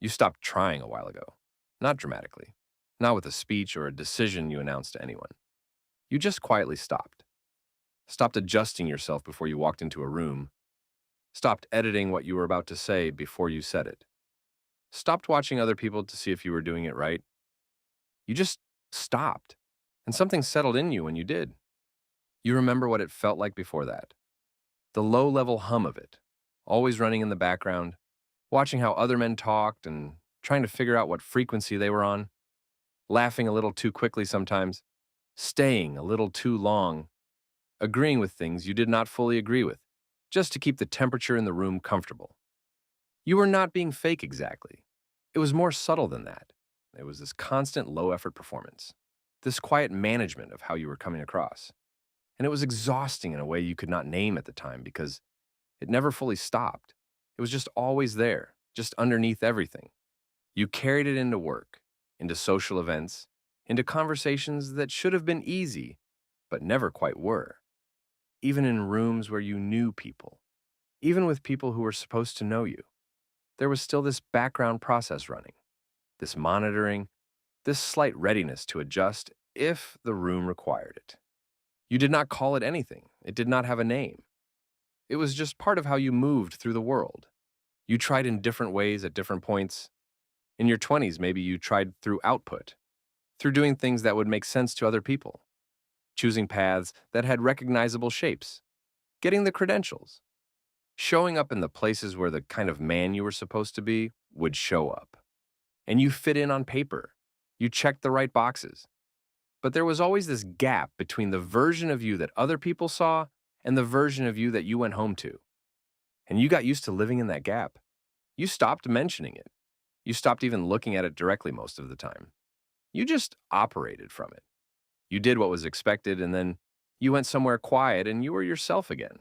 You stopped trying a while ago. Not dramatically. Not with a speech or a decision you announced to anyone. You just quietly stopped. Stopped adjusting yourself before you walked into a room. Stopped editing what you were about to say before you said it. Stopped watching other people to see if you were doing it right. You just stopped. And something settled in you when you did. You remember what it felt like before that. The low-level hum of it, always running in the background, watching how other men talked and trying to figure out what frequency they were on, laughing a little too quickly sometimes, staying a little too long, agreeing with things you did not fully agree with, just to keep the temperature in the room comfortable. You were not being fake exactly. It was more subtle than that. It was this constant low-effort performance, this quiet management of how you were coming across. And it was exhausting in a way you could not name at the time because it never fully stopped. It was just always there, just underneath everything. You carried it into work, into social events, into conversations that should have been easy, but never quite were. Even in rooms where you knew people, even with people who were supposed to know you, there was still this background process running, this monitoring, this slight readiness to adjust if the room required it. You did not call it anything. It did not have a name. It was just part of how you moved through the world. You tried in different ways at different points. In your 20s, maybe you tried through output, through doing things that would make sense to other people, choosing paths that had recognizable shapes, getting the credentials, showing up in the places where the kind of man you were supposed to be would show up. And you fit in on paper. You checked the right boxes. But there was always this gap between the version of you that other people saw and the version of you that you went home to. And you got used to living in that gap. You stopped mentioning it. You stopped even looking at it directly most of the time. You just operated from it. You did what was expected, and then you went somewhere quiet and you were yourself again.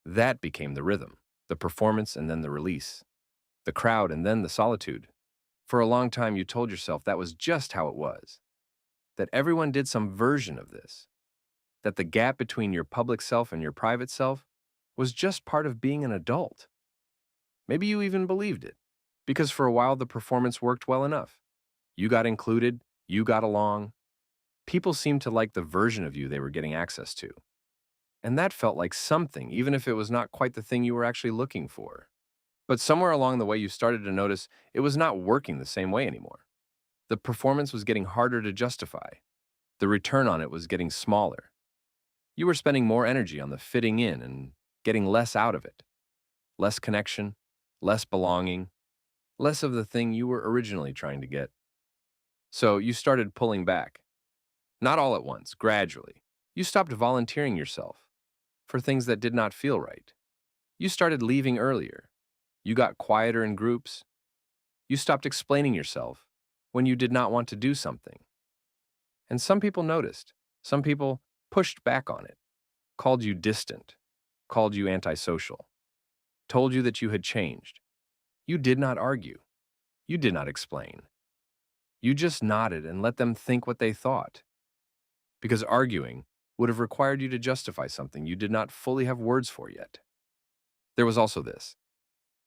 That became the rhythm, the performance and then the release, the crowd and then the solitude. For a long time, you told yourself that was just how it was, that everyone did some version of this, that the gap between your public self and your private self was just part of being an adult. Maybe you even believed it, because for a while the performance worked well enough. You got included, you got along. People seemed to like the version of you they were getting access to. And that felt like something, even if it was not quite the thing you were actually looking for. But somewhere along the way, you started to notice it was not working the same way anymore. The performance was getting harder to justify. The return on it was getting smaller. You were spending more energy on the fitting in and getting less out of it. Less connection, less belonging, less of the thing you were originally trying to get. So you started pulling back. Not all at once, gradually. You stopped volunteering yourself for things that did not feel right. You started leaving earlier. You got quieter in groups. You stopped explaining yourself when you did not want to do something. And some people noticed. Some people pushed back on it, called you distant, called you antisocial, told you that you had changed. You did not argue. You did not explain. You just nodded and let them think what they thought. Because arguing would have required you to justify something you did not fully have words for yet. There was also this.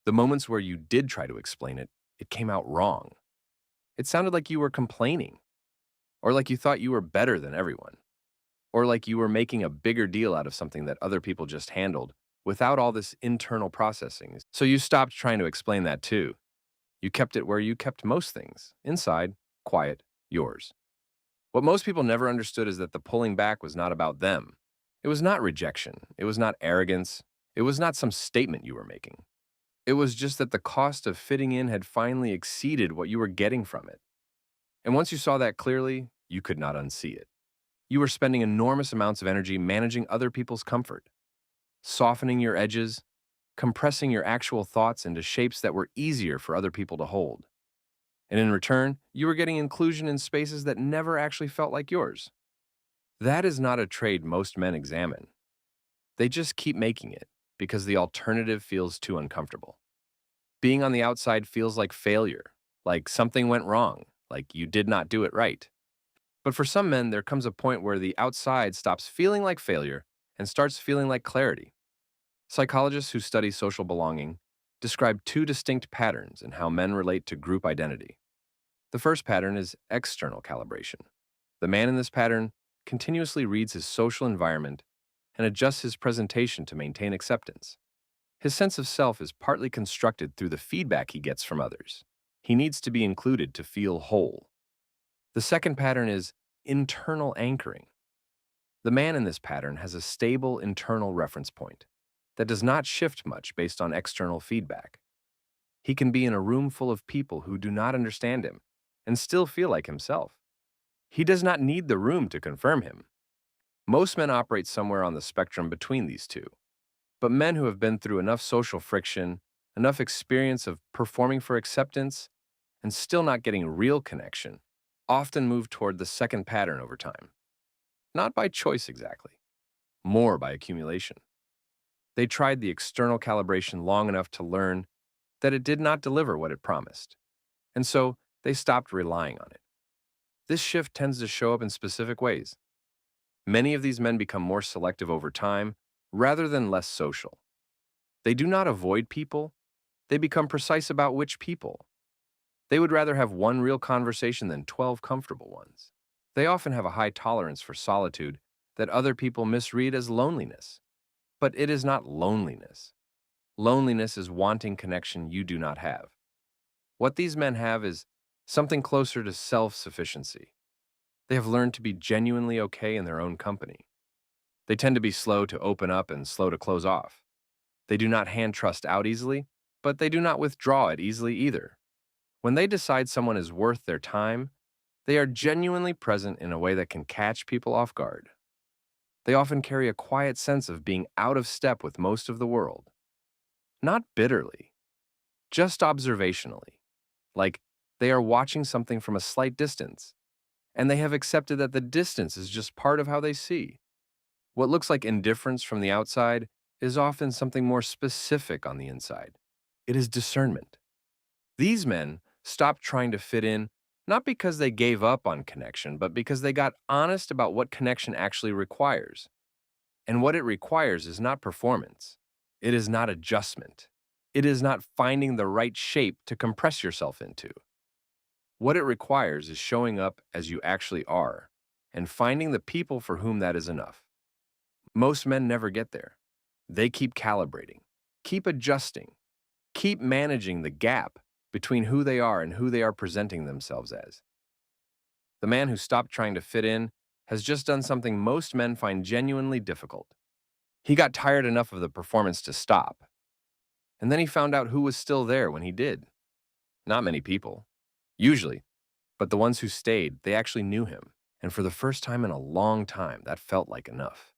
The moments where you did try to explain it, it came out wrong. It sounded like you were complaining, or like you thought you were better than everyone, or like you were making a bigger deal out of something that other people just handled without all this internal processing. So you stopped trying to explain that too. You kept it where you kept most things, inside, quiet, yours. What most people never understood is that the pulling back was not about them. It was not rejection. It was not arrogance. It was not some statement you were making. It was just that the cost of fitting in had finally exceeded what you were getting from it. And once you saw that clearly, you could not unsee it. You were spending enormous amounts of energy managing other people's comfort, softening your edges, compressing your actual thoughts into shapes that were easier for other people to hold. And in return, you were getting inclusion in spaces that never actually felt like yours. That is not a trade most men examine. They just keep making it because the alternative feels too uncomfortable. Being on the outside feels like failure, like something went wrong, like you did not do it right. But for some men, there comes a point where the outside stops feeling like failure and starts feeling like clarity. Psychologists who study social belonging describe two distinct patterns in how men relate to group identity. The first pattern is external calibration. The man in this pattern continuously reads his social environment and adjusts his presentation to maintain acceptance. His sense of self is partly constructed through the feedback he gets from others. He needs to be included to feel whole. The second pattern is internal anchoring. The man in this pattern has a stable internal reference point that does not shift much based on external feedback. He can be in a room full of people who do not understand him and still feel like himself. He does not need the room to confirm him. Most men operate somewhere on the spectrum between these two. But men who have been through enough social friction, enough experience of performing for acceptance, and still not getting real connection, often move toward the second pattern over time. Not by choice exactly, more by accumulation. They tried the external calibration long enough to learn that it did not deliver what it promised, and so they stopped relying on it. This shift tends to show up in specific ways. Many of these men become more selective over time rather than less social. They do not avoid people, they become precise about which people. They would rather have one real conversation than 12 comfortable ones. They often have a high tolerance for solitude that other people misread as loneliness. But it is not loneliness. Loneliness is wanting connection you do not have. What these men have is something closer to self-sufficiency. They have learned to be genuinely okay in their own company. They tend to be slow to open up and slow to close off. They do not hand trust out easily, but they do not withdraw it easily either. When they decide someone is worth their time, they are genuinely present in a way that can catch people off guard. They often carry a quiet sense of being out of step with most of the world. Not bitterly, just observationally, like they are watching something from a slight distance, and they have accepted that the distance is just part of how they see. What looks like indifference from the outside is often something more specific on the inside. It is discernment. These men stopped trying to fit in, not because they gave up on connection, but because they got honest about what connection actually requires. And what it requires is not performance. It is not adjustment. It is not finding the right shape to compress yourself into. What it requires is showing up as you actually are and finding the people for whom that is enough. Most men never get there. They keep calibrating, keep adjusting, keep managing the gap between who they are and who they are presenting themselves as. The man who stopped trying to fit in has just done something most men find genuinely difficult. He got tired enough of the performance to stop. And then he found out who was still there when he did. Not many people, usually, but the ones who stayed, they actually knew him. And for the first time in a long time, that felt like enough.